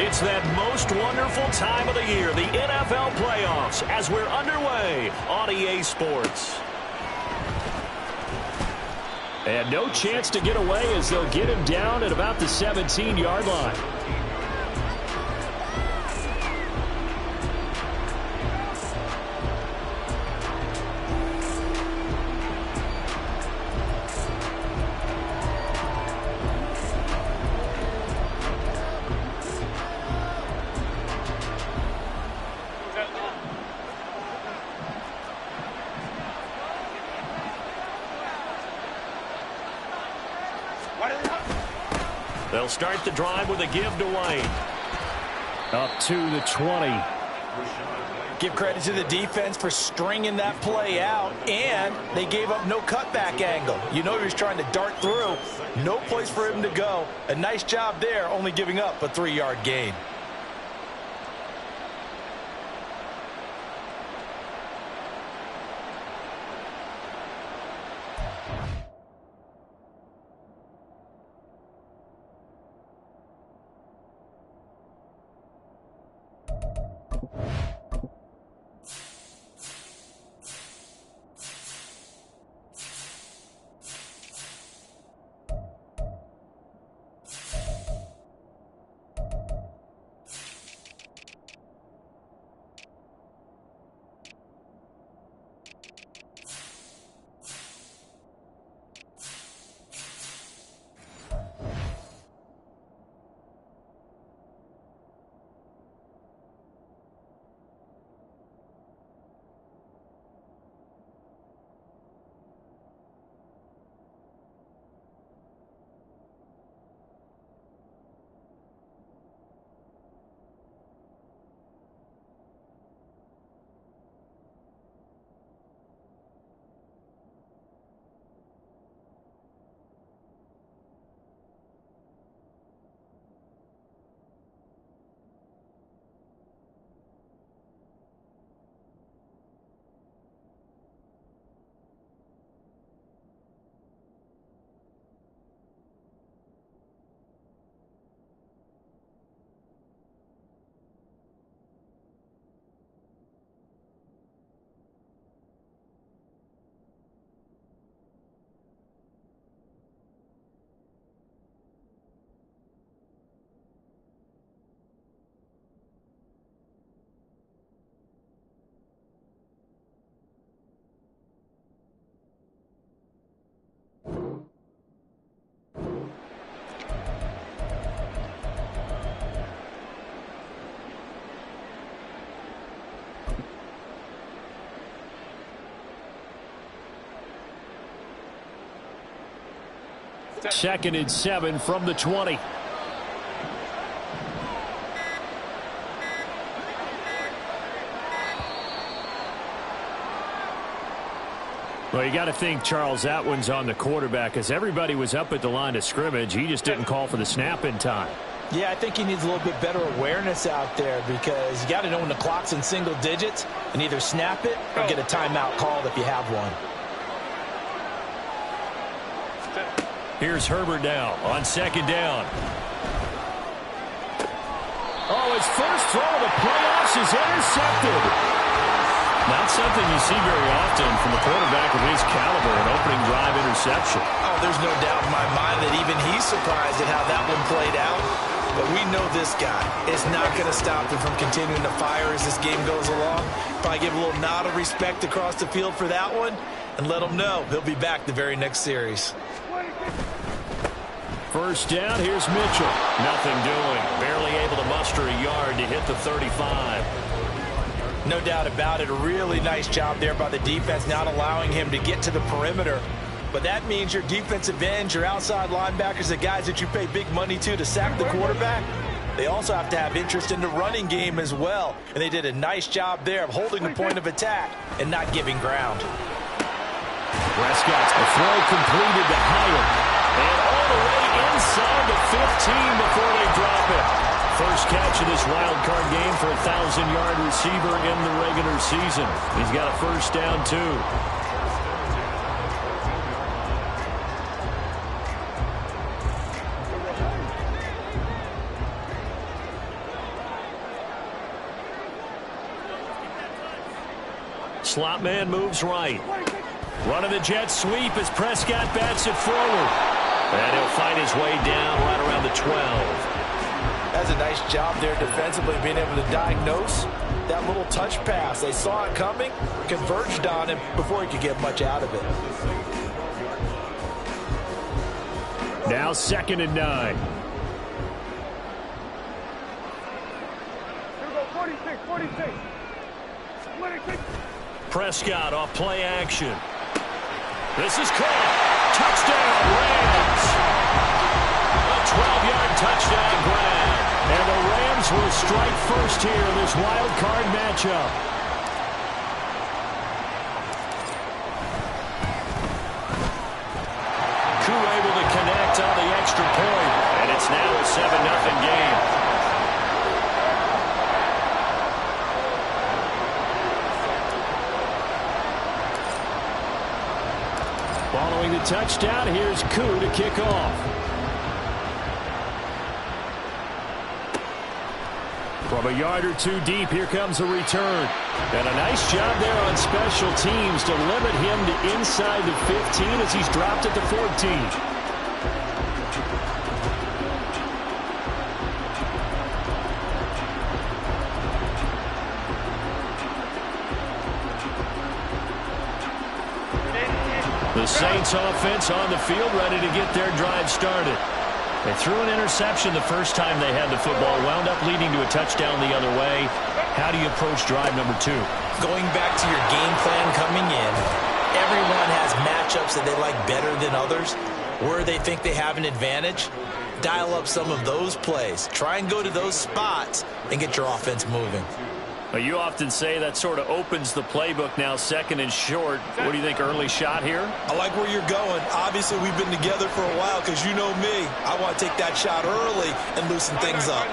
It's that most wonderful time of the year, the NFL playoffs, as we're underway on EA Sports. And no chance to get away as they'll get him down at about the 17-yard line. They'll start the drive with a give to Wayne. Up to the 20. Give credit to the defense for stringing that play out, and they gave up no cutback angle. You know he was trying to dart through. No place for him to go. A nice job there, only giving up a 3-yard gain. Second and 7 from the 20. Well, you got to think, Charles, that one's on the quarterback as everybody was up at the line of scrimmage. He just didn't call for the snap in time. Yeah, I think he needs a little bit better awareness out there because you got to know when the clock's in single digits and either snap it or get a timeout called if you have one. Here's Herbert now on second down. Oh, his first throw of the playoffs is intercepted. Not something you see very often from a quarterback of his caliber, an opening drive interception. Oh, there's no doubt in my mind that even he's surprised at how that one played out. But we know this guy is not going to stop him from continuing to fire as this game goes along. Probably give a little nod of respect across the field for that one and let him know he'll be back the very next series. First down, here's Mitchell. Nothing doing. Barely able to muster a yard to hit the 35. No doubt about it. A really nice job there by the defense, not allowing him to get to the perimeter. But that means your defensive ends, your outside linebackers, the guys that you pay big money to sack the quarterback, they also have to have interest in the running game as well. And they did a nice job there of holding the point of attack and not giving ground. Prescott's the throw completed to Hyatt. And all the way inside the 15 before they drop it. First catch of this wild card game for a 1,000-yard receiver in the regular season. He's got a first down, too. Slot man moves right. Running the jet sweep as Prescott bats it forward. And he'll find his way down right around the 12. That's a nice job there defensively, being able to diagnose that little touch pass. They saw it coming, converged on him before he could get much out of it. Now 2nd and 9. 46. Prescott off play action. This is caught. Touchdown, Rams. A 12-yard touchdown grab. And the Rams will strike first here in this wild card matchup. Koo able to connect on the extra point. And it's now a 7-0 game. Following the touchdown, here's Koo to kick off. From a yard or two deep, here comes a return. And a nice job there on special teams to limit him to inside the 15 as he's dropped at the 14. The Saints offense on the field, ready to get their drive started. They threw an interception the first time they had the football, wound up leading to a touchdown the other way. How do you approach drive number 2? Going back to your game plan coming in, everyone has matchups that they like better than others. Where they think they have an advantage, dial up some of those plays. Try and go to those spots and get your offense moving. You often say that sort of opens the playbook now, 2nd and short. What do you think, early shot here? I like where you're going. Obviously, we've been together for a while because you know me. I want to take that shot early and loosen things up.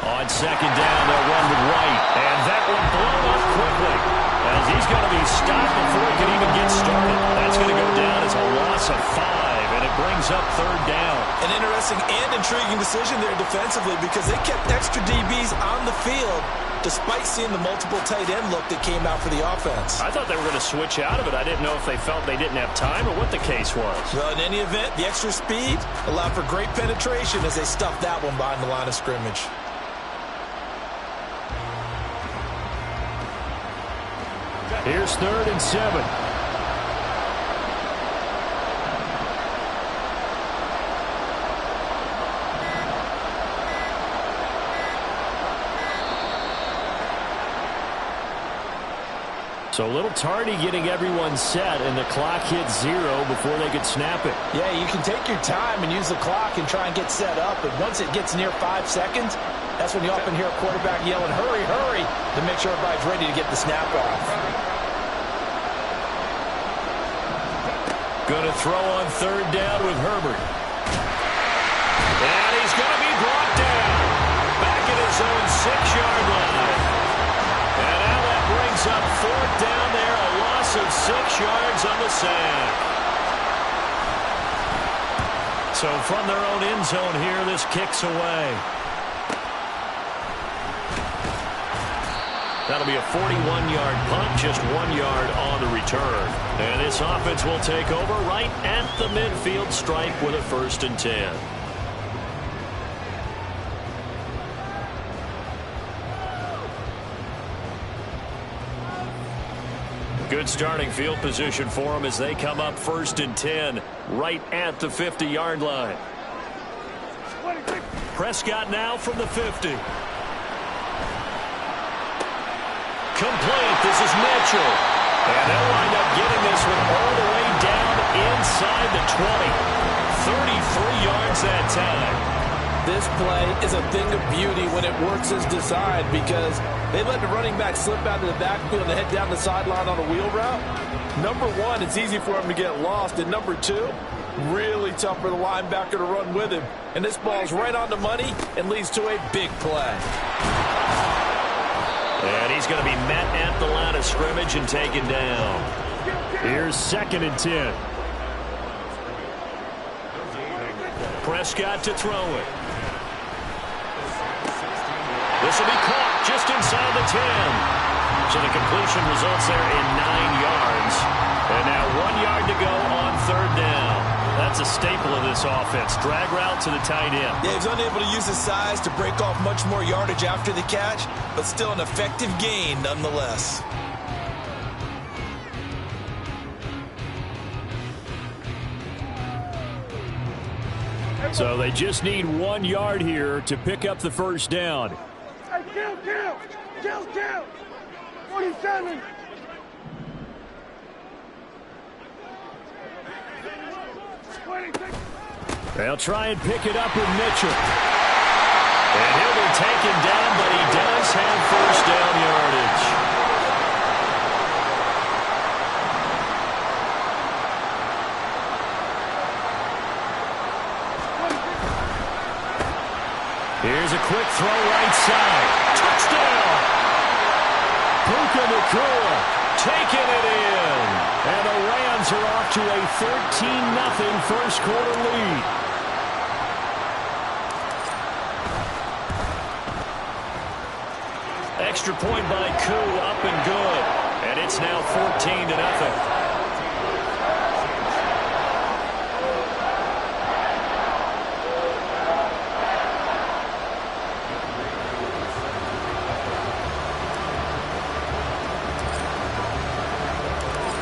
On 2nd down, they'll run with White. And that one blown up quickly as he's going to be stopped before he can even get started. That's going to go down as a loss of 5. And it brings up 3rd down. An interesting and intriguing decision there defensively because they kept extra DBs on the field despite seeing the multiple tight end look that came out for the offense. I thought they were going to switch out of it. I didn't know if they felt they didn't have time or what the case was. Well, in any event, the extra speed allowed for great penetration as they stuffed that one behind the line of scrimmage. Here's 3rd and 7. So a little tardy getting everyone set, and the clock hit 0 before they could snap it. Yeah, you can take your time and use the clock and try and get set up, but once it gets near 5 seconds, that's when you often hear a quarterback yelling, hurry, hurry, to make sure everybody's ready to get the snap off. Going to throw on 3rd down with Herbert. And he's going to be brought down. Back at his own 6-yard line. And now that brings up 4th down there. A loss of 6 yards on the sack. So from their own end zone here, this kicks away. That'll be a 41-yard punt, just 1 yard on the return. And this offense will take over right at the midfield stripe with a 1st and 10. Good starting field position for them as they come up 1st and 10 right at the 50-yard line. Prescott now from the 50. Complete. This is Mitchell. And they'll wind up getting this one all the way down inside the 20. 33 yards that time. This play is a thing of beauty when it works as designed because they let the running back slip out of the backfield and head down the sideline on a wheel route. Number 1, it's easy for him to get lost. And number 2, really tough for the linebacker to run with him. And this ball's right on the money and leads to a big play. And he's going to be met at the line of scrimmage and taken down. Here's 2nd and 10. Prescott to throw it. This will be caught just inside the 10. So the completion results there in 9 yards. And now 1 yard to go on third down. That's a staple of this offense. Drag route to the tight end. Yeah, he's unable to use his size to break off much more yardage after the catch, but still an effective gain nonetheless. So they just need 1 yard here to pick up the first down. Hey, kill! 47! They'll try and pick it up with Mitchell. And he'll be taken down, but he does have first down yardage. Here's a quick throw right side. Touchdown! Puka Nacua taking it in. And the Rams are off to a 13-0 first quarter lead. Extra point by Koo, up and good. And it's now 14-0.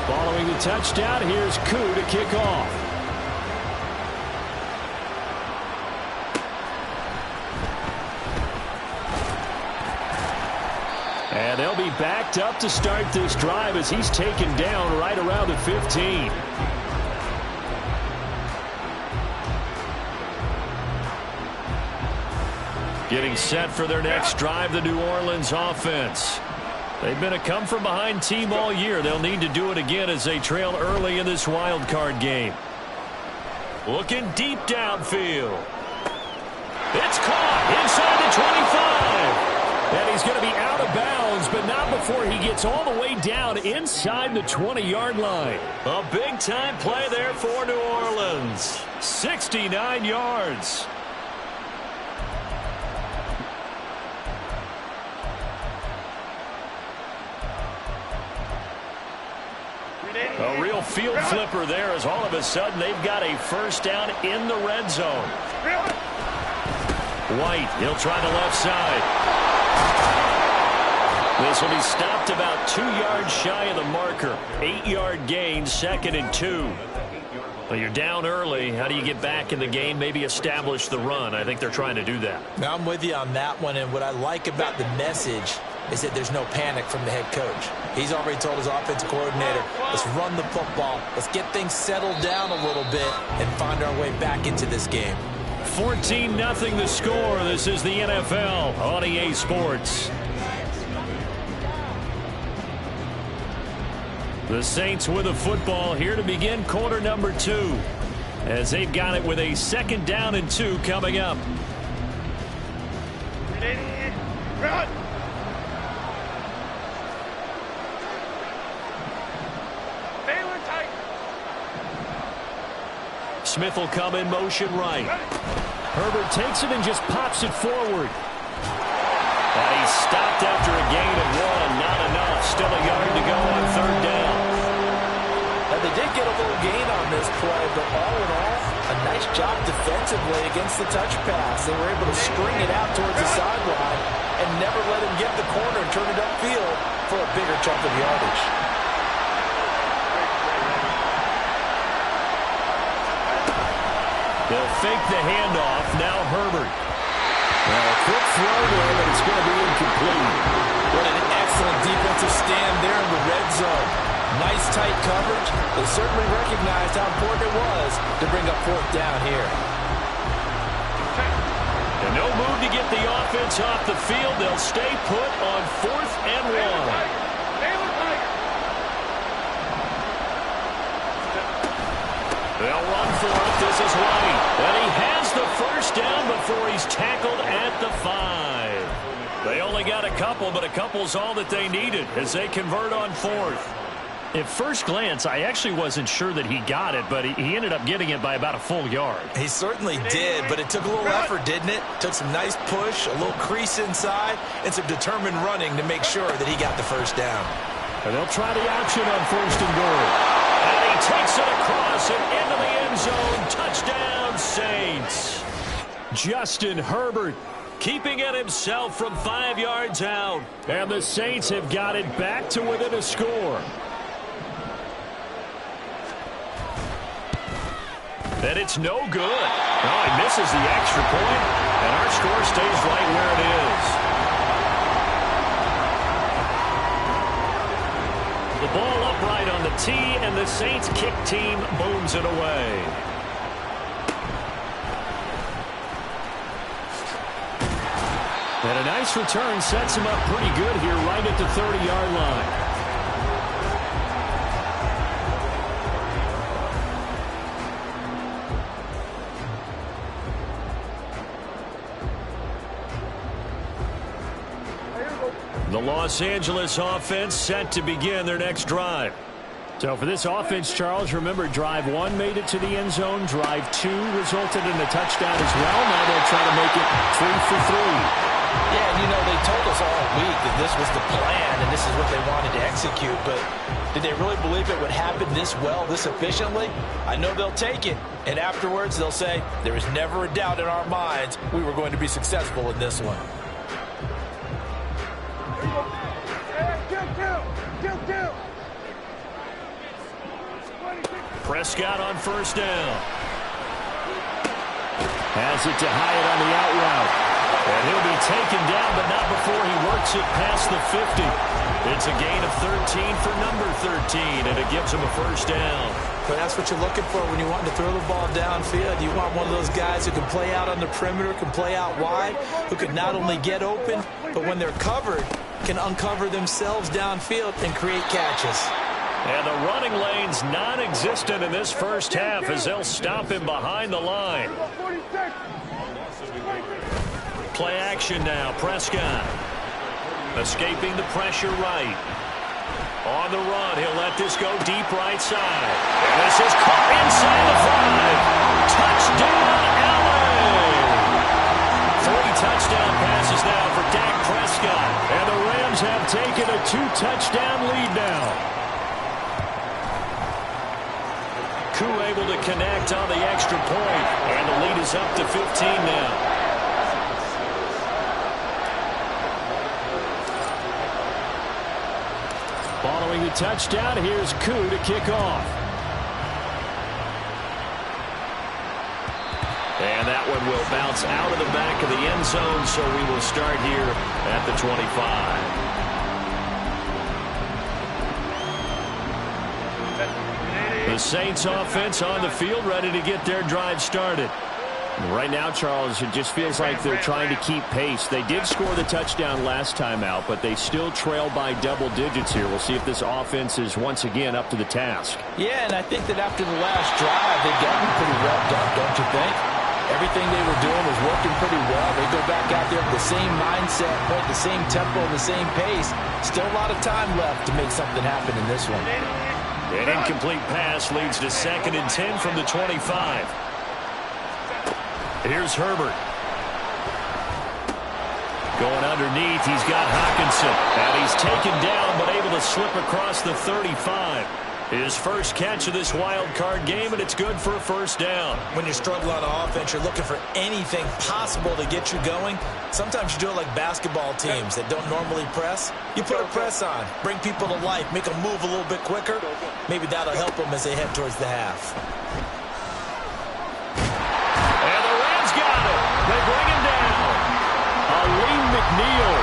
Following the touchdown, here's Koo to kick off. And they'll be backed up to start this drive as he's taken down right around the 15. Getting set for their next drive, the New Orleans offense. They've been a come-from-behind team all year. They'll need to do it again as they trail early in this wild card game. Looking deep downfield. It's caught inside the 25. And he's going to be out of bounds, but not before he gets all the way down inside the 20-yard line. A big-time play there for New Orleans. 69 yards. A real field flipper there as all of a sudden they've got a first down in the red zone. White, he'll try the left side. This will be stopped about 2 yards shy of the marker. 8-yard gain, 2nd and 2. Well, you're down early. How do you get back in the game? Maybe establish the run. I think they're trying to do that. Now I'm with you on that one, and what I like about the message is that there's no panic from the head coach. He's already told his offensive coordinator, let's run the football, let's get things settled down a little bit and find our way back into this game. 14-0 the score. This is the NFL on EA Sports. The Saints with a football here to begin quarter number 2 as they've got it with a 2nd down and 2 coming up. Run! Smith will come in motion right. Herbert takes it and just pops it forward. And he's stopped after a gain of 1. Not enough. Still a yard to go on 3rd down. Now they did get a little gain on this play, but all in all, a nice job defensively against the touch pass. They were able to string it out towards the sideline and never let him get the corner and turn it upfield for a bigger chunk of yardage. They'll fake the handoff. Now Herbert. Well, a quick throw there, but it's going to be incomplete. What an excellent defensive stand there in the red zone. Nice tight coverage. They certainly recognized how important it was to bring up 4th down here. And no move to get the offense off the field. They'll stay put on 4th and 1. They'll run for it. This is White. And he has the first down before he's tackled at the 5. They only got a couple, but a couple's all that they needed as they convert on 4th. At first glance, I actually wasn't sure that he got it, but he ended up getting it by about a full yard. He certainly did, but it took a little effort, didn't it? Took some nice push, a little crease inside, and some determined running to make sure that he got the first down. And they'll try the option on 1st and goal. And he takes it across and into the end zone. Touchdown, Saints. Justin Herbert keeping it himself from 5 yards out. And the Saints have got it back to within a score. And it's no good. Oh, he misses the extra point, and our score stays right where it is. The ball upright on the tee, and the Saints kick team booms it away. And a nice return sets him up pretty good here right at the 30-yard line. The Los Angeles offense set to begin their next drive. So for this offense, Charles, remember, drive 1 made it to the end zone. Drive 2 resulted in a touchdown as well. Now they'll try to make it 3 for 3. Yeah, and you know, they told us all week that this was the plan and this is what they wanted to execute, but did they really believe it would happen this well, this efficiently? I know they'll take it, and afterwards they'll say, there was never a doubt in our minds we were going to be successful in this one. Prescott on 1st down. Has it to Hyatt on the out route. And he'll be taken down, but not before he works it past the 50. It's a gain of 13 for number 13, and it gives him a 1st down. But that's what you're looking for when you want to throw the ball downfield. You want one of those guys who can play out on the perimeter, can play out wide, who can not only get open, but when they're covered, can uncover themselves downfield and create catches. And the running lane's non-existent in this first half as they'll stop him behind the line. Play action now. Prescott escaping the pressure right. On the run, he'll let this go deep right side. And this is caught inside the 5. Touchdown, LA! 3 touchdown passes now for Dak Prescott. And the Rams have taken a 2-touchdown lead now. Koo able to connect on the extra point, and the lead is up to 15 now. Following the touchdown, here's Koo to kick off. And that one will bounce out of the back of the end zone, so we will start here at the 25. The Saints offense on the field, ready to get their drive started. Right now, Charles, it just feels like they're trying to keep pace. They did score the touchdown last time out, but they still trail by double digits here. We'll see if this offense is once again up to the task. Yeah, and I think that after the last drive, they've gotten pretty revved up, don't you think? Everything they were doing was working pretty well. They go back out there with the same mindset, point the same tempo, and the same pace. Still a lot of time left to make something happen in this one. An incomplete pass leads to 2nd and 10 from the 25. Here's Herbert. Going underneath, he's got Hockenson. And he's taken down, but able to slip across the 35. His first catch of this wild card game, and it's good for a 1st down. When you struggle on offense, you're looking for anything possible to get you going. Sometimes you do it like basketball teams that don't normally press. You put a press on, bring people to life, make them move a little bit quicker. Maybe that'll help them as they head towards the half. And the Rams got it. They bring him down. Aleem McNeil.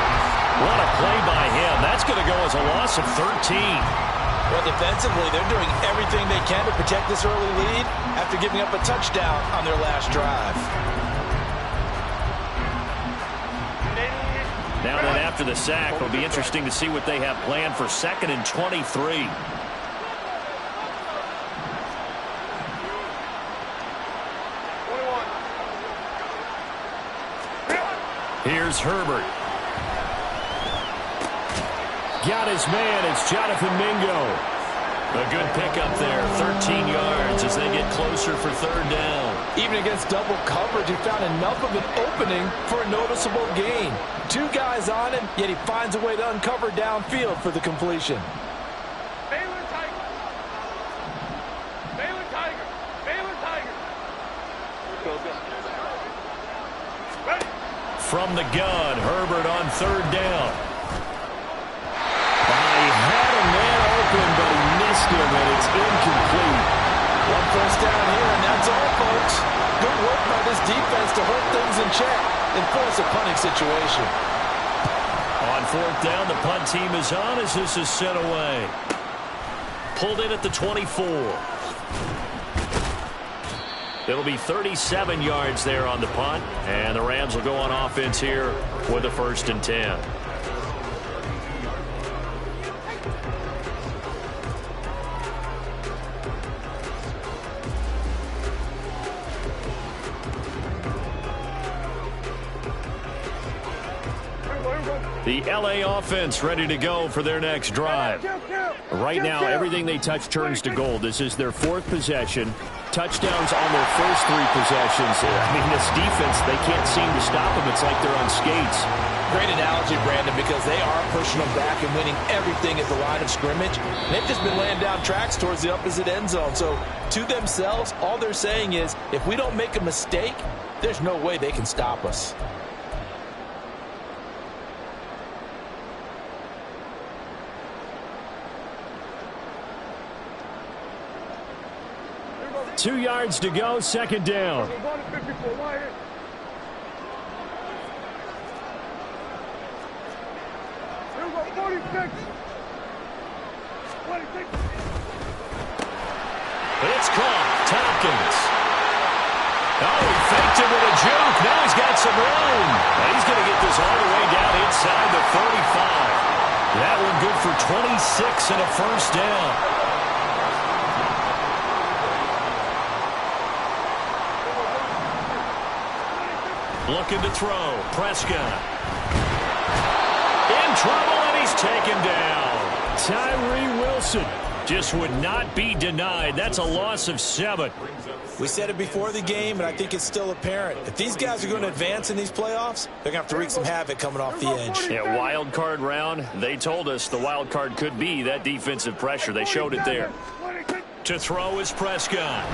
What a play by him. That's going to go as a loss of 13. Well, defensively, they're doing everything they can to protect this early lead after giving up a touchdown on their last drive. Now then, after the sack, it'll be interesting to see what they have planned for 2nd and 23. Here's Herbert. Got his man. It's Jonathan Mingo. A good pickup there, 13 yards as they get closer for third down. Even against double coverage, he found enough of an opening for a noticeable gain. 2 guys on him, yet he finds a way to uncover downfield for the completion. Baylor Tiger. Baylor Tiger. Baylor Tiger. Go, go. Ready. From the gun, Herbert on third down. He had a man open, but he missed him, and it's incomplete. 1 first down here, and that's all, folks. Good work by this defense to hold things in check and force a punting situation. On fourth down, the punt team is on as this is sent away. Pulled in at the 24. It'll be 37 yards there on the punt, and the Rams will go on offense here with a 1st and 10. The L.A. offense ready to go for their next drive. Right now, everything they touch turns to gold. This is their 4th possession. Touchdowns on their first 3 possessions. I mean, this defense, they can't seem to stop them. It's like they're on skates. Great analogy, Brandon, because they are pushing them back and winning everything at the line of scrimmage. They've just been laying down tracks towards the opposite end zone. So, to themselves, all they're saying is, if we don't make a mistake, there's no way they can stop us. Two yards to go, second down. It's caught. Tompkins. Oh, he faked it with a juke. Now he's got some room. And he's going to get this all the way down inside the 35. That one good for 26 and a first down. Looking to throw. Prescott. In trouble, and he's taken down. Tyree Wilson just would not be denied. That's a loss of 7. We said it before the game, and I think it's still apparent. If these guys are going to advance in these playoffs, they're going to have to wreak some havoc coming off the edge. Yeah, wild card round. They told us the wild card could be that defensive pressure. They showed it there. To throw is Prescott.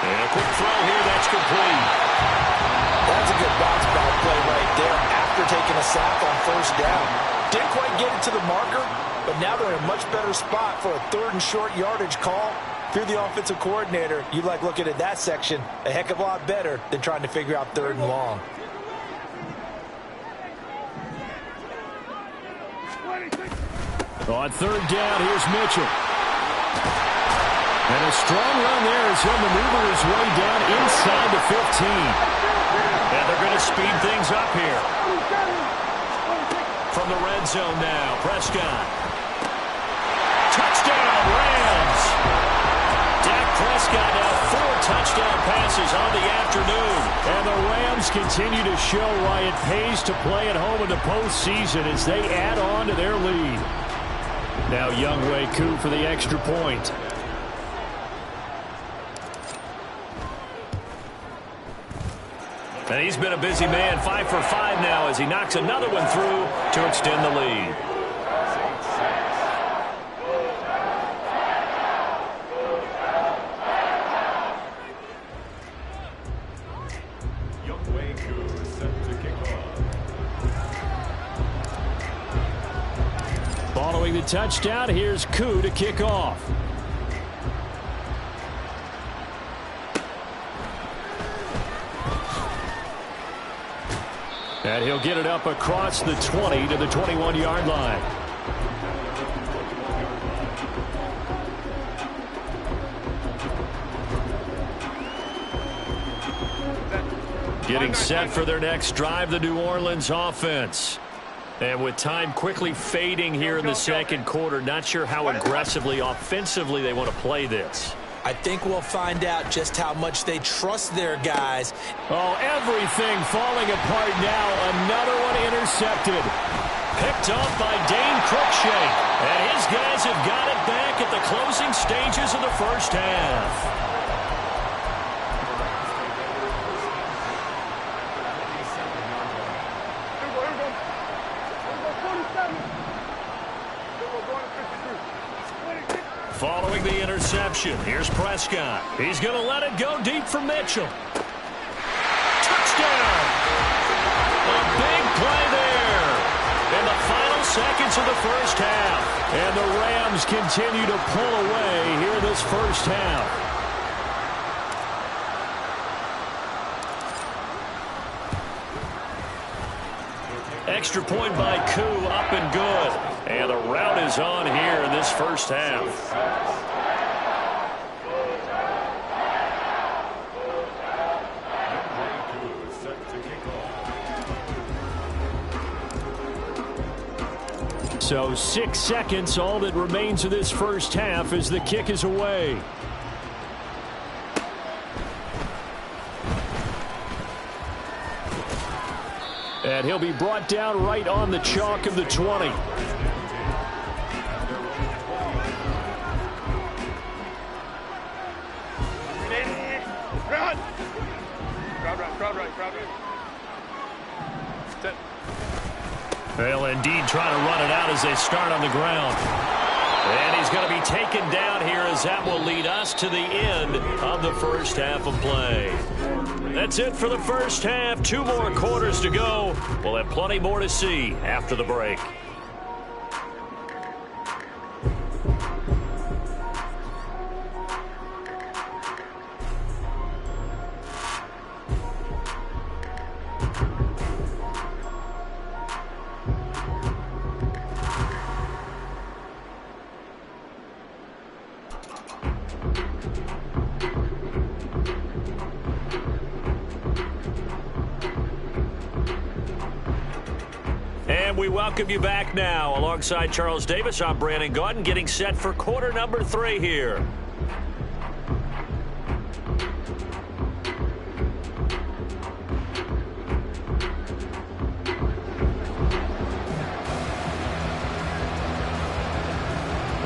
And a quick throw here. That's complete. That's a good bounce back play right there after taking a sack on first down. Didn't quite get it to the marker, but now they're in a much better spot for a 3rd and short yardage call. If you're the offensive coordinator, you like looking at that section a heck of a lot better than trying to figure out 3rd and long. On third down, here's Mitchell. And a strong run there as he'll maneuver his way down inside the 15. And they're going to speed things up here. From the red zone now, Prescott. Touchdown, Rams! Dak Prescott now 4 touchdown passes on the afternoon. And the Rams continue to show why it pays to play at home in the postseason as they add on to their lead. Now Younghoe Koo for the extra point. And he's been a busy man, 5 for 5 now as he knocks another one through to extend the lead. Younghoe Koo is set to kick off. Following the touchdown, here's Koo to kick off. And he'll get it up across the 20 to the 21-yard line. Getting set for their next drive, the New Orleans offense. And with time quickly fading here in the second quarter, not sure how aggressively, offensively they want to play this. I think we'll find out just how much they trust their guys. Oh, everything falling apart now. Another one intercepted. Picked off by Dane Cruikshank. And his guys have got it back at the closing stages of the first half. Following the interception, here's Prescott. He's going to let it go deep for Mitchell. Touchdown! A big play there in the final seconds of the first half. And the Rams continue to pull away here this first half. Extra point by Koo, up and good. And the route is on here in this first half. So 6 seconds, all that remains of this first half as the kick is away. And he'll be brought down right on the chalk of the 20. They'll indeed try to run it out as they start on the ground. And he's going to be taken down here as that will lead us to the end of the first half of play. That's it for the first half. 2 more quarters to go. We'll have plenty more to see after the break. We welcome you back now. Alongside Charles Davis, I'm Brandon Gaudin, getting set for quarter number 3 here.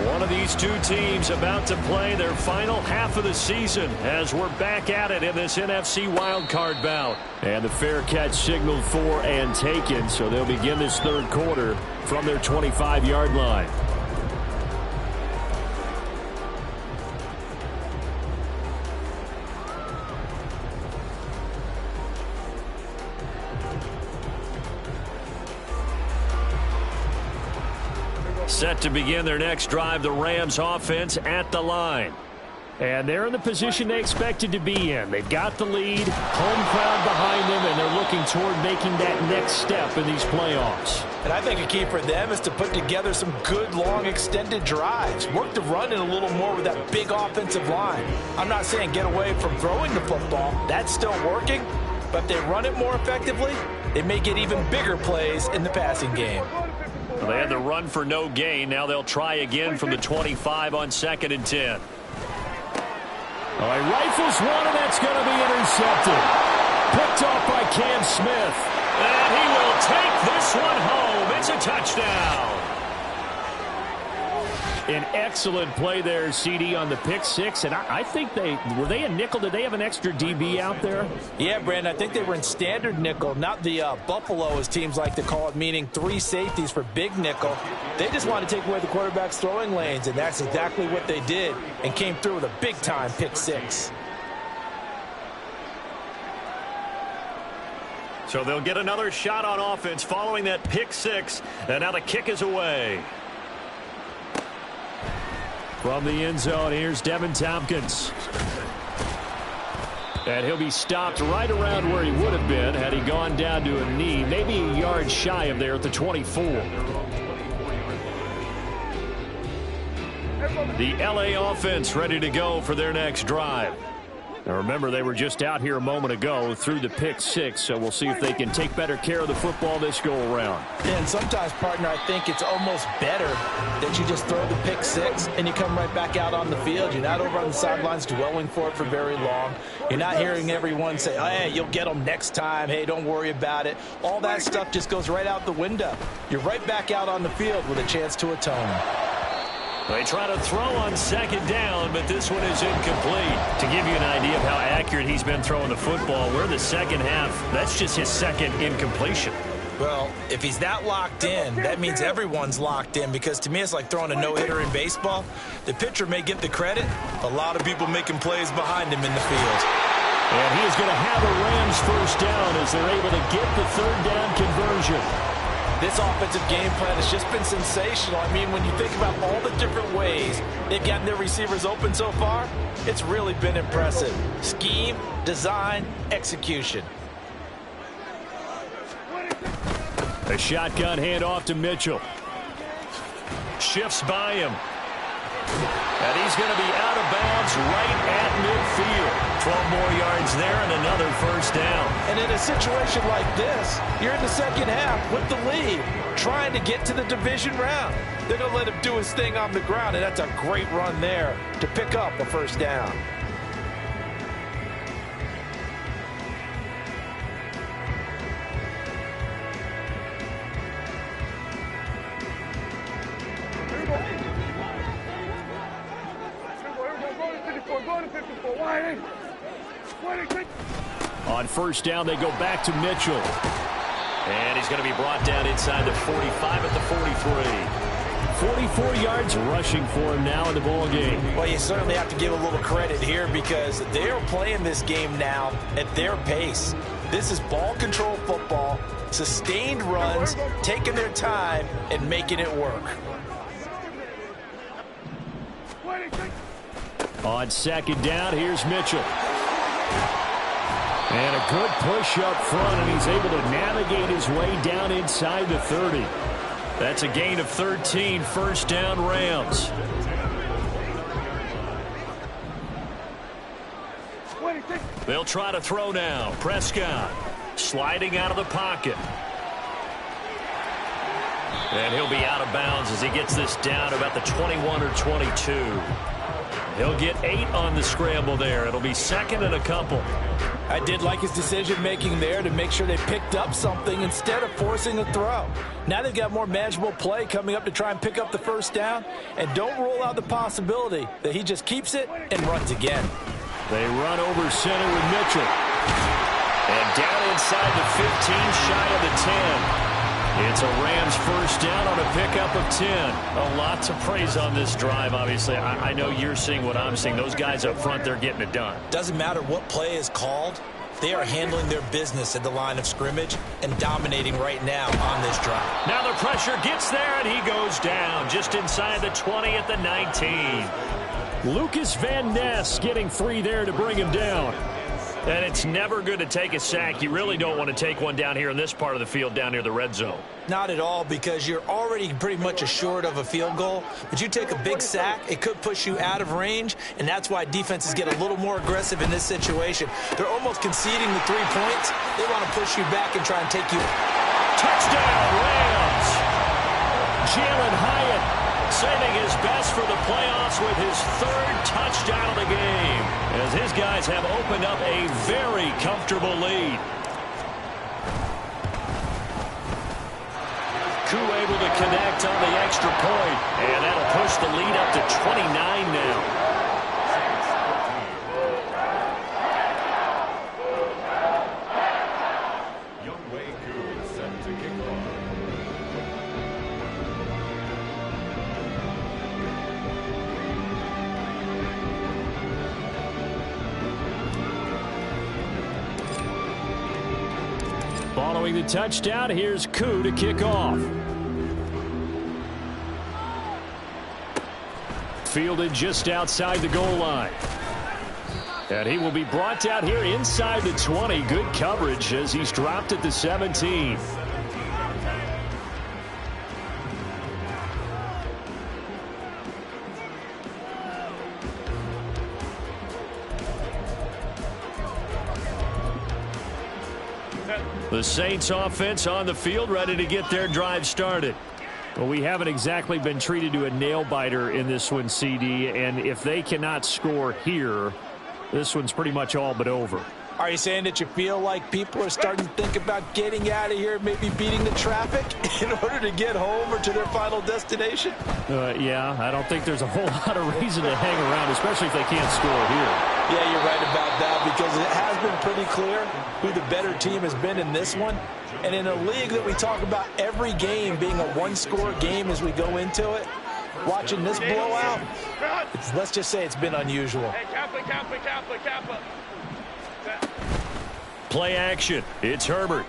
One of these two teams about to play their final half of the season as we're back at it in this NFC wildcard bout. And the fair catch signaled for and taken, so they'll begin this third quarter from their 25-yard line. Set to begin their next drive, the Rams offense at the line. And they're in the position they expected to be in. They've got the lead, home crowd behind them, and they're looking toward making that next step in these playoffs. And I think a key for them is to put together some good, long, extended drives. Work the run in a little more with that big offensive line. I'm not saying get away from throwing the football. That's still working. But if they run it more effectively, it may get even bigger plays in the passing game. Well, they had the run for no gain. Now they'll try again from the 25 on 2nd and 10. All right, rifles one, and that's going to be intercepted. Picked off by Cam Smith. And he will take this one home. It's a touchdown. An excellent play there, CD, on the pick six. And I think were they a nickel? Did they have an extra DB out there? Yeah, Brandon, I think they were in standard nickel, not the Buffalo, as teams like to call it, meaning 3 safeties for big nickel. They just want to take away the quarterback's throwing lanes, and that's exactly what they did and came through with a big-time pick six. So they'll get another shot on offense following that pick six, and now the kick is away. From the end zone, here's Devin Tompkins. And he'll be stopped right around where he would have been had he gone down to a knee, maybe a yard shy of there at the 24. The LA offense ready to go for their next drive. Now remember, they were just out here a moment ago through the pick six, so we'll see if they can take better care of the football this go-around. And sometimes, partner, I think it's almost better that you just throw the pick six and you come right back out on the field. You're not over on the sidelines dwelling for it for very long. You're not hearing everyone say, oh, hey, you'll get them next time. Hey, don't worry about it. All that stuff just goes right out the window. You're right back out on the field with a chance to atone. They try to throw on second down, but this one is incomplete. To give you an idea of how accurate he's been throwing the football, we're in the second half. That's just his second incompletion. Well, if he's that locked in, that means everyone's locked in, because to me it's like throwing a no-hitter in baseball. The pitcher may get the credit. A lot of people making plays behind him in the field. And he is going to have a Rams first down as they're able to get the third down conversion. This offensive game plan has just been sensational. I mean, when you think about all the different ways they've gotten their receivers open so far, it's really been impressive. Scheme, design, execution. A shotgun handoff to Mitchell. Shifts by him. And he's going to be out of bounds right at midfield. 12 more yards there and another first down. And in a situation like this, you're in the second half with the lead, trying to get to the division round. They're going to let him do his thing on the ground, and that's a great run there to pick up the first down. On first down, they go back to Mitchell. And he's going to be brought down inside the 45 at the 43. 44 yards rushing for him now in the ball game. Well, you certainly have to give a little credit here, because they're playing this game now at their pace. This is ball control football, sustained runs, taking their time and making it work. On second down, here's Mitchell. And a good push up front, and he's able to navigate his way down inside the 30. That's a gain of 13, first down Rams. They'll try to throw now. Prescott sliding out of the pocket. And he'll be out of bounds as he gets this down about the 21 or 22. He'll get 8 on the scramble there. It'll be second and a couple. I did like his decision-making there to make sure they picked up something instead of forcing a throw. Now they've got more manageable play coming up to try and pick up the first down, and don't rule out the possibility that he just keeps it and runs again. They run over center with Mitchell. And down inside the 15, shy of the 10. It's a Rams first down on a pickup of 10. A lot to praise on this drive, obviously. I know you're seeing what I'm seeing. Those guys up front, they're getting it done. Doesn't matter what play is called. They are handling their business at the line of scrimmage and dominating right now on this drive. Now the pressure gets there, and he goes down just inside the 20 at the 19. Lucas Van Ness getting free there to bring him down. And it's never good to take a sack. You really don't want to take one down here in this part of the field down near the red zone. Not at all, because you're already pretty much assured of a field goal. But you take a big sack, it could push you out of range, and that's why defenses get a little more aggressive in this situation. They're almost conceding the 3 points. They want to push you back and try and take you. Touchdown, Rams! Jalen Hyatt saving his best for the playoffs with his 3rd touchdown of the game, as his guys have opened up a very comfortable lead. Koo able to connect on the extra point, and that'll push the lead up to 29 now. Following the touchdown, here's Koo to kick off. Fielded just outside the goal line. And he will be brought down here inside the 20. Good coverage as he's dropped at the 17. The Saints offense on the field, ready to get their drive started. Well, we haven't exactly been treated to a nail-biter in this one, CD, and if they cannot score here, this one's pretty much all but over. Are you saying that you feel like people are starting to think about getting out of here, maybe beating the traffic in order to get home or to their final destination? Yeah, I don't think there's a whole lot of reason to hang around, especially if they can't score here. Yeah, you're right about that, because it has been pretty clear who the better team has been in this one. And in a league that we talk about every game being a one-score game as we go into it, watching this blowout, let's just say it's been unusual. Hey, Kaplan. Play action. It's Herbert.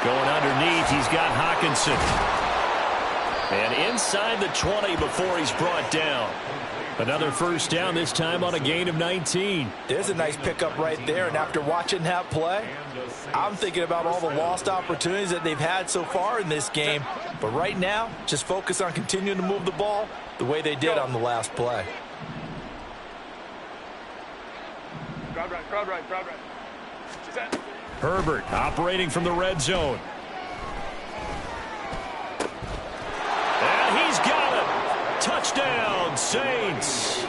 Going underneath, he's got Hockenson. And inside the 20 before he's brought down. Another first down, this time on a gain of 19. There's a nice pickup right there, and after watching that play, I'm thinking about all the lost opportunities that they've had so far in this game. But right now, just focus on continuing to move the ball the way they did on the last play. Crowd right. Set. Herbert operating from the red zone. And he's got it. Touchdown, Saints.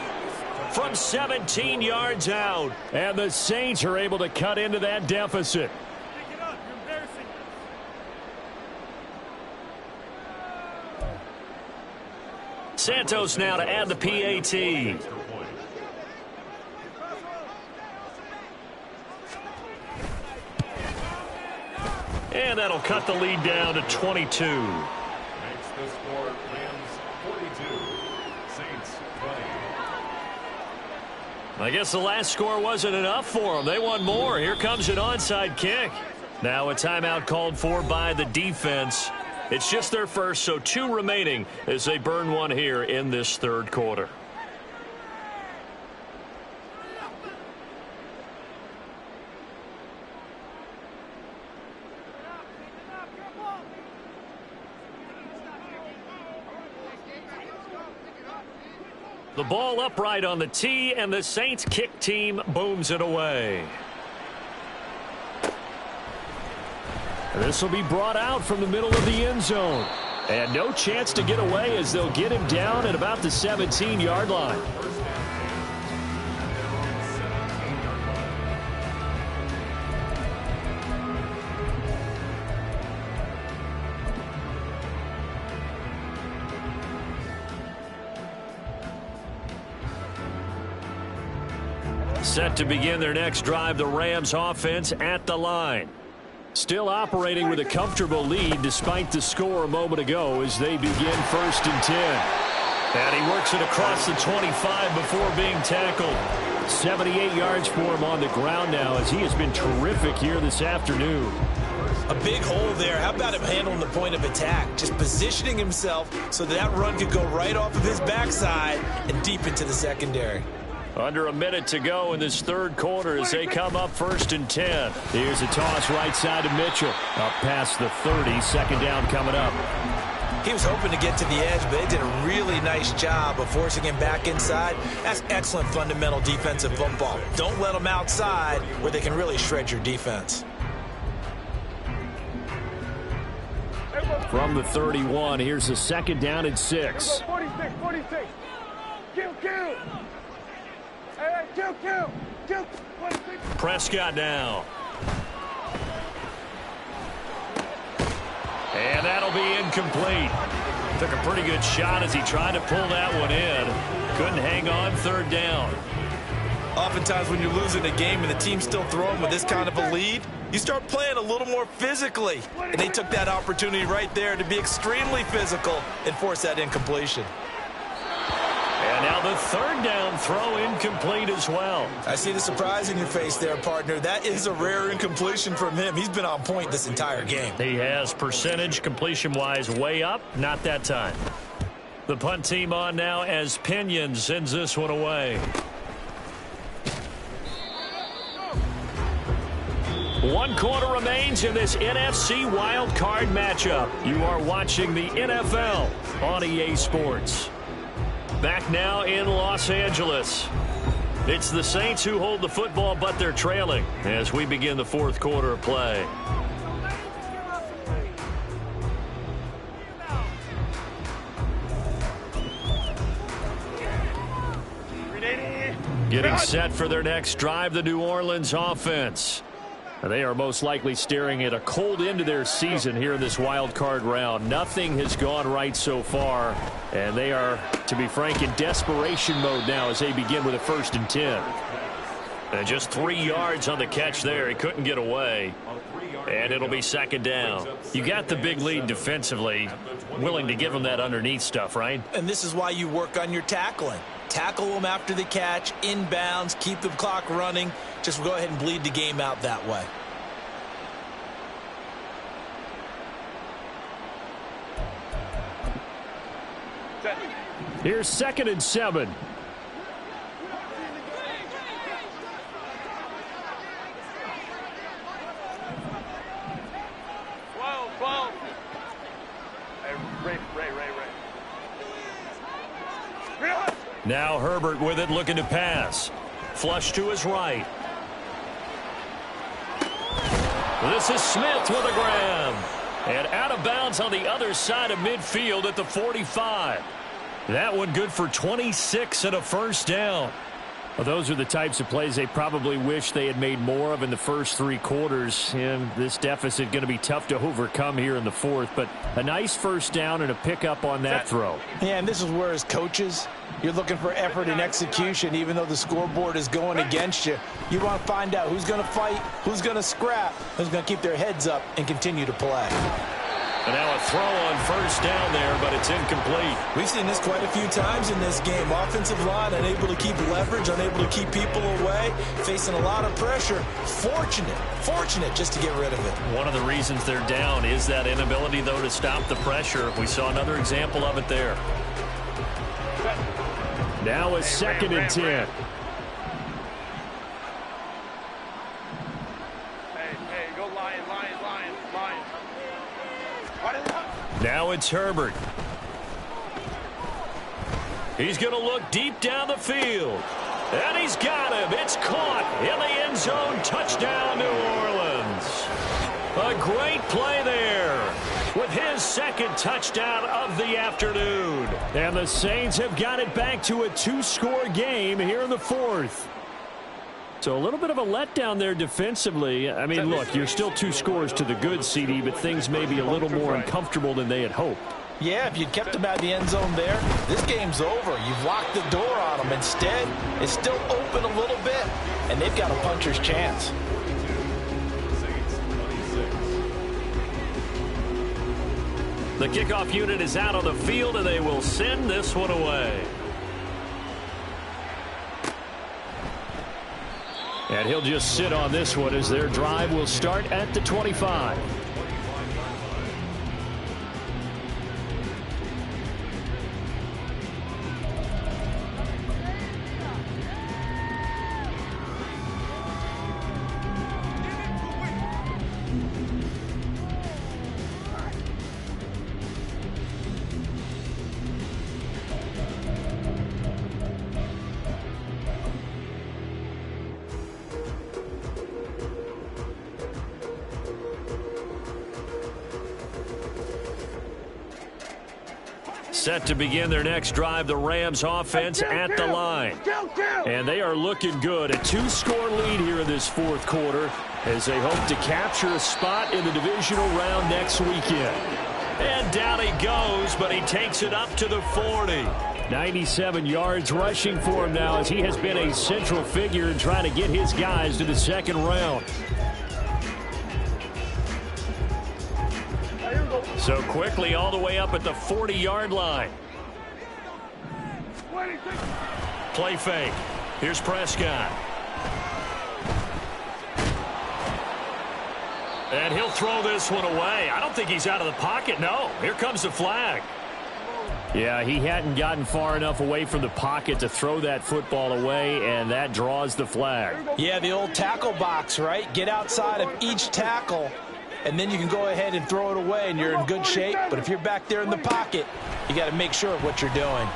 From 17 yards out. And the Saints are able to cut into that deficit. Pick it up. You're embarrassing. Santos now to add the PAT. And that'll cut the lead down to 22. Makes the score Rams 42, Saints 20. I guess the last score wasn't enough for them. They want more. Here comes an onside kick. Now a timeout called for by the defense. It's just their first, so 2 remaining as they burn one here in this third quarter. The ball upright on the tee, and the Saints kick team booms it away. This will be brought out from the middle of the end zone. And no chance to get away as they'll get him down at about the 17-yard line. Set to begin their next drive, the Rams offense at the line. Still operating with a comfortable lead despite the score a moment ago as they begin 1st and 10. And he works it across the 25 before being tackled. 78 yards for him on the ground now as he has been terrific here this afternoon. A big hole there. How about him handling the point of attack? Just positioning himself so that run could go right off of his backside and deep into the secondary. Under a minute to go in this third quarter as they come up 1st and 10. Here's a toss right side to Mitchell. Up past the 30. 2nd down coming up. He was hoping to get to the edge, but they did a really nice job of forcing him back inside. That's excellent fundamental defensive football. Don't let them outside where they can really shred your defense. From the 31, here's a 2nd down and 6. 46. Kill. Hey, kill. Prescott now. And that'll be incomplete. Took a pretty good shot as he tried to pull that one in. Couldn't hang on 3rd down. Oftentimes when you're losing a game and the team's still throwing with this kind of a lead, you start playing a little more physically. And they took that opportunity right there to be extremely physical and force that incompletion. And now the 3rd down throw incomplete as well. I see the surprise in your face there, partner. That is a rare incompletion from him. He's been on point this entire game. He has percentage completion-wise way up. Not that time. The punt team on now as Pinion sends this one away. 1 quarter remains in this NFC wild card matchup. You are watching the NFL on EA Sports. Back now in Los Angeles. It's the Saints who hold the football, but they're trailing as we begin the fourth quarter of play. Getting set for their next drive, the New Orleans offense. They are most likely staring at a cold end to their season here in this wild card round. Nothing has gone right so far, and they are, to be frank, in desperation mode now as they begin with a 1st and 10. And just 3 yards on the catch there. He couldn't get away. And it'll be 2nd down. You got the big lead defensively. Willing to give them that underneath stuff, right? And this is why you work on your tackling. Tackle them after the catch, inbounds, keep the clock running. Just go ahead and bleed the game out that way. Here's 2nd and 7. Now Herbert with it, looking to pass. Flush to his right. This is Smith with a grab. And out of bounds on the other side of midfield at the 45. That one good for 26 and a 1st down. Well, those are the types of plays they probably wish they had made more of in the first 3 quarters. And this deficit going to be tough to overcome here in the 4th. But a nice 1st down and a pickup on that throw. Yeah, and this is where as coaches, you're looking for effort and execution. Even though the scoreboard is going against you, you want to find out who's going to fight, who's going to scrap, who's going to keep their heads up and continue to play. And now a throw on 1st down there, but it's incomplete. We've seen this quite a few times in this game. Offensive line unable to keep leverage, unable to keep people away, facing a lot of pressure. Fortunate just to get rid of it. One of the reasons they're down is that inability, though, to stop the pressure. We saw another example of it there. Now a 2nd and 10. Now it's Herbert. He's going to look deep down the field. And he's got him. It's caught in the end zone. Touchdown, New Orleans. A great play there with his 2nd touchdown of the afternoon. And the Saints have got it back to a 2-score game here in the 4th. So a little bit of a letdown there defensively. I mean, look, you're still 2 scores to the good, CD, but things may be a little more uncomfortable than they had hoped. Yeah, if you'd kept them out of the end zone there, this game's over. You've locked the door on them. Instead, it's still open a little bit, and they've got a puncher's chance. The kickoff unit is out on the field, and they will send this one away. And he'll just sit on this one as their drive will start at the 25. Set to begin their next drive, the Rams offense at the line. And they are looking good. A 2-score lead here in this 4th quarter as they hope to capture a spot in the divisional round next weekend. And down he goes, but he takes it up to the 40. 97 yards rushing for him now as he has been a central figure in trying to get his guys to the 2nd round. So quickly all the way up at the 40-yard line. Play fake. Here's Prescott. And he'll throw this one away. I don't think he's out of the pocket. No, here comes the flag. Yeah, he hadn't gotten far enough away from the pocket to throw that football away, and that draws the flag. Yeah, the old tackle box, right? Get outside of each tackle, and then you can go ahead and throw it away, and you're in good shape. But if you're back there in the pocket, you got to make sure of what you're doing.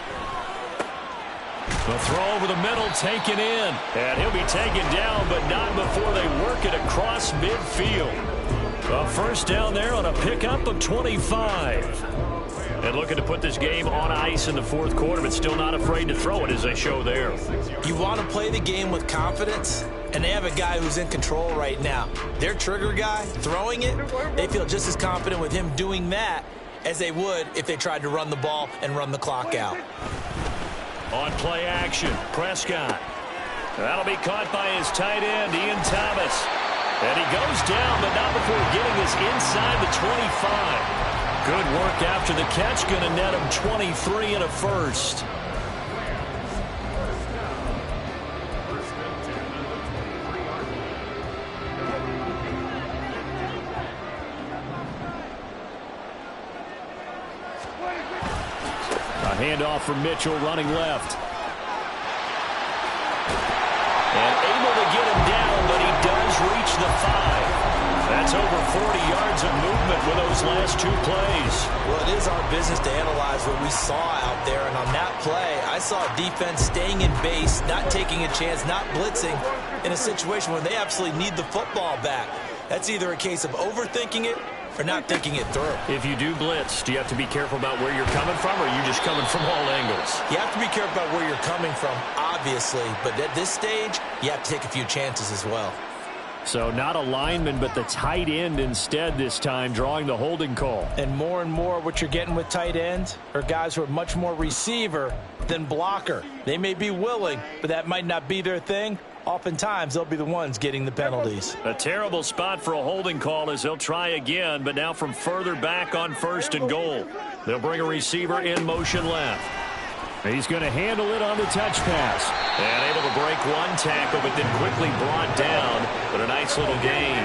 The throw over the middle taken in. And he'll be taken down, but not before they work it across midfield. A first down there on a pickup of 25. And looking to put this game on ice in the fourth quarter, but still not afraid to throw it as they show there. You want to play the game with confidence, and they have a guy who's in control right now. Their trigger guy, throwing it, they feel just as confident with him doing that as they would if they tried to run the ball and run the clock out. On play action, Prescott. That'll be caught by his tight end, Ian Thomas. And he goes down, but not before getting us inside the 25. Good work after the catch, going to net him 23 and a first. A handoff from Mitchell running left. And able to get him down, but he does reach the 5. That's over 40 yards of movement with those last two plays. Well, it is our business to analyze what we saw out there. And on that play, I saw defense staying in base, not taking a chance, not blitzing in a situation where they absolutely need the football back. That's either a case of overthinking it or not thinking it through. If you do blitz, do you have to be careful about where you're coming from, or are you just coming from all angles? You have to be careful about where you're coming from, obviously. But at this stage, you have to take a few chances as well. So not a lineman, but the tight end instead this time, drawing the holding call. And more what you're getting with tight ends are guys who are much more receiver than blocker. They may be willing, but that might not be their thing. Oftentimes, they'll be the ones getting the penalties. A terrible spot for a holding call as they'll try again, but now from further back on first and goal. They'll bring a receiver in motion left. He's going to handle it on the touch pass. And able to break one tackle, but then quickly brought down. But a nice little gain.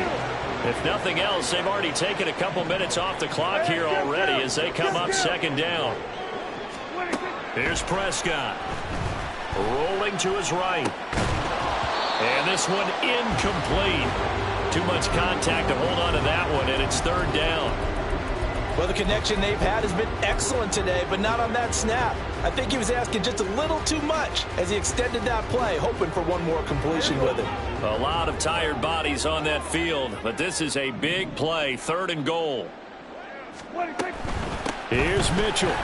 If nothing else, they've already taken a couple minutes off the clock here already as they come up second down. Here's Prescott. Rolling to his right. And this one incomplete. Too much contact to hold on to that one, and it's third down. Well, the connection they've had has been excellent today, but not on that snap. I think he was asking just a little too much as he extended that play, hoping for one more completion with it. A lot of tired bodies on that field, but this is a big play, third and goal. Here's Mitchell.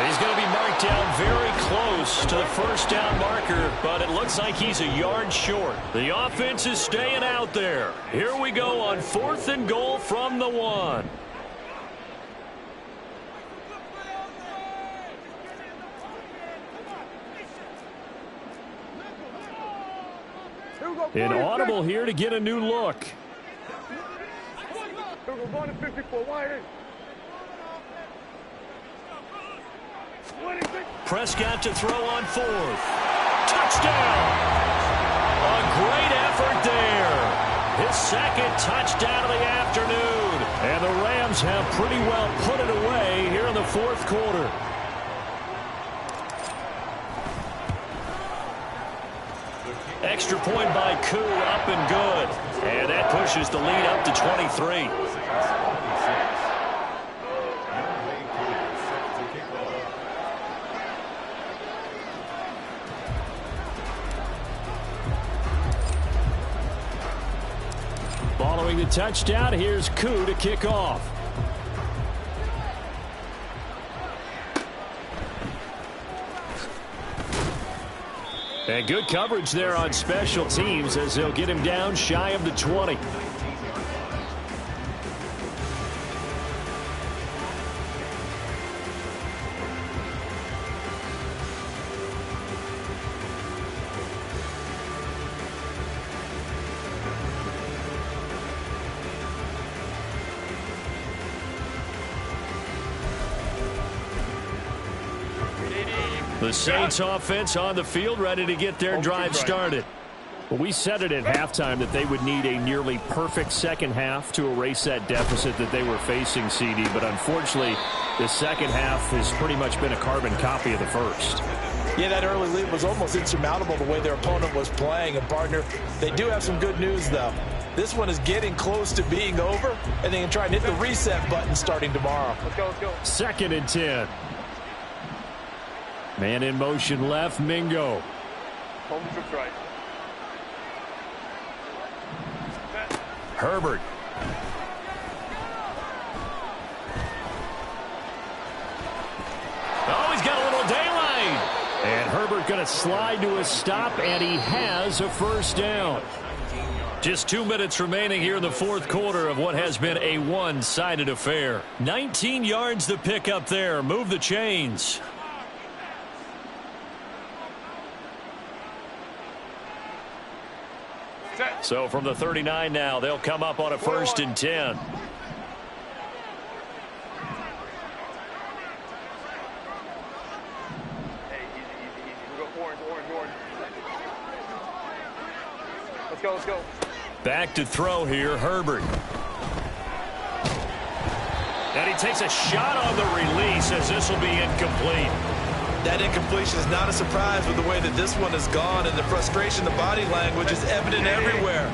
He's going to be marked down very close to the first down marker, but it looks like he's a yard short. The offense is staying out there. Here we go on fourth and goal from the 1. An audible here to get a new look. Prescott to throw on fourth. Touchdown! A great effort there. His second touchdown of the afternoon. And the Rams have pretty well put it away here in the fourth quarter. Extra point by Koo, up and good. And that pushes the lead up to 23. Following the touchdown, here's Koo to kick off. And good coverage there on special teams as they'll get him down shy of the 20. The Saints offense on the field, ready to get their drive started. Well, we said it at halftime that they would need a nearly perfect second half to erase that deficit that they were facing, CD. But unfortunately, the second half has pretty much been a carbon copy of the first. Yeah, that early lead was almost insurmountable the way their opponent was playing. And, partner, they do have some good news, though. This one is getting close to being over, and they can try and hit the reset button starting tomorrow. Let's go, let's go. 2nd and 10. Man in motion left, Mingo. Home trips right. Herbert. Oh, he's got a little daylight. And Herbert going to slide to a stop, and he has a first down. Just 2 minutes remaining here in the fourth quarter of what has been a one-sided affair. 19 yards to pick up there. Move the chains. So from the 39 now, they'll come up on a 1st and 10. Let's go. Back to throw here, Herbert. And he takes a shot on the release as this will be incomplete. That incompletion is not a surprise with the way that this one has gone, and the frustration, the body language is evident everywhere.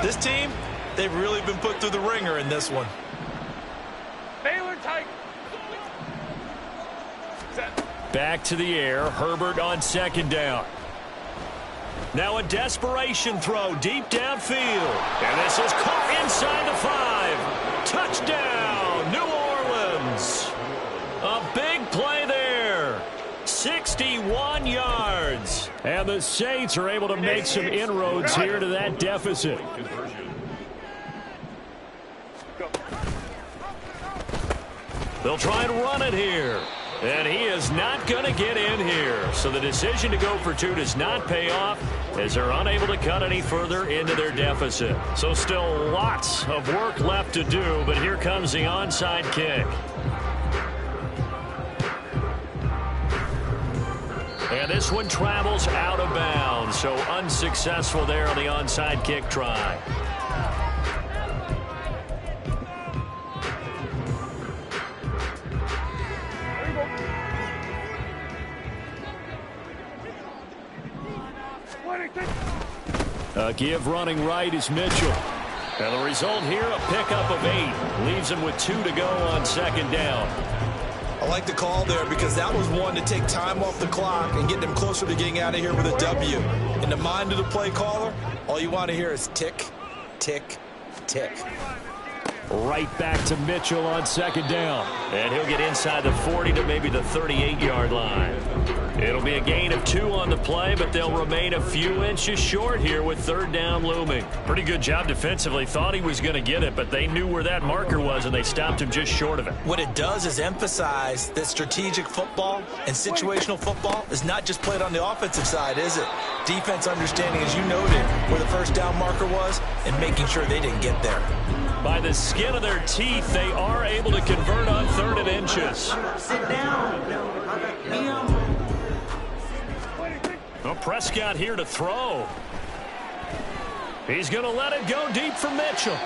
This team, they've really been put through the ringer in this one. Baylor tight. Back to the air, Herbert on 2nd down. Now a desperation throw deep downfield. And this is caught inside the 5. Touchdown, New Orleans. A big play there. 61 yards. And the Saints are able to make some inroads here to that deficit. They'll try and run it here. And he is not going to get in here. So the decision to go for 2 does not pay off as they're unable to cut any further into their deficit. So still lots of work left to do, but here comes the onside kick. And this one travels out of bounds, so unsuccessful there on the onside kick try. A give running right is Mitchell. And the result here, a pickup of 8. Leaves him with 2 to go on 2nd down. I like the call there because that was one to take time off the clock and get them closer to getting out of here with a W. In the mind of the play caller, all you want to hear is tick, tick, tick. Right back to Mitchell on 2nd down. And he'll get inside the 40 to maybe the 38-yard line. It'll be a gain of 2 on the play, but they'll remain a few inches short here with 3rd down looming. Pretty good job defensively. Thought he was going to get it, but they knew where that marker was, and they stopped him just short of it. What it does is emphasize that strategic football and situational football is not just played on the offensive side, is it? Defense understanding, as you noted, where the 1st down marker was and making sure they didn't get there. By the skin of their teeth, they are able to convert on 3rd and inches. Sit down. Well, Prescott here to throw. He's going to let it go deep for Mitchell.